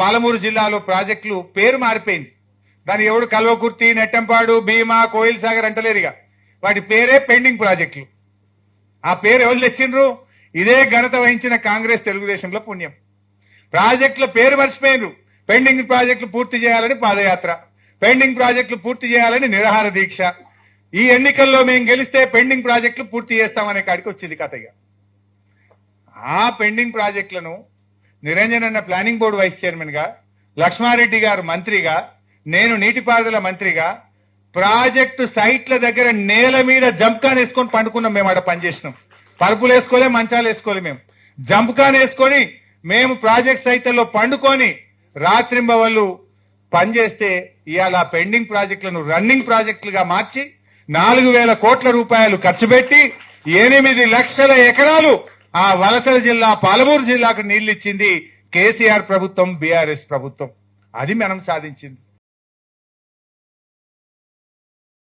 పాలమూరు జిల్లాలో ప్రాజెక్టులు పేరు మారిపోయింది. దాని ఎవడు కల్వకుర్తి, నెట్టంపాడు, భీమా, కోయిల్ సాగర్ అంటలేరుగా. వాటి పేరే పెండింగ్ ప్రాజెక్టులు. ఆ పేరు ఎవరు తెచ్చిండ్రు? ఇదే ఘనత వహించిన కాంగ్రెస్ తెలుగుదేశంలో పుణ్యం. ప్రాజెక్టుల పేరు మర్చిపోయినరు. పెండింగ్ ప్రాజెక్టులు పూర్తి చేయాలని పాదయాత్ర, పెండింగ్ ప్రాజెక్టులు పూర్తి చేయాలని నిరాహార దీక్ష. ఈ ఎన్నికల్లో మేము గెలిస్తే పెండింగ్ ప్రాజెక్టులు పూర్తి చేస్తామనే కాడికి వచ్చింది కథగా. ఆ పెండింగ్ ప్రాజెక్టులను నిరంజన్ అన్న ప్లానింగ్ బోర్డు వైస్ చైర్మన్ గా, లక్ష్మారెడ్డి గారు మంత్రిగా, నేను నీటిపారుదల మంత్రిగా ప్రాజెక్టు సైట్ల దగ్గర నేల మీద జంప్కాన్ వేసుకొని పండుకున్నాం. మేము ఆడ పనిచేసినాం. పరుపులు వేసుకోలే, మంచాలు వేసుకోలే. మేము జంప్కాన్ వేసుకొని మేము ప్రాజెక్ట్ సైట్లలో పండుకొని రాత్రింబవళ్ళు పనిచేస్తే ఇవాళ పెండింగ్ ప్రాజెక్టులను రన్నింగ్ ప్రాజెక్టులుగా మార్చి 4,000 కోట్ల రూపాయలు ఖర్చు పెట్టి 8 లక్షల ఎకరాలు ఆ వలసల జిల్లా పాలమూరు జిల్లాకు నీళ్లిచ్చింది కేసీఆర్ ప్రభుత్వం, బీఆర్ఎస్ ప్రభుత్వం. అది మనం సాధించింది.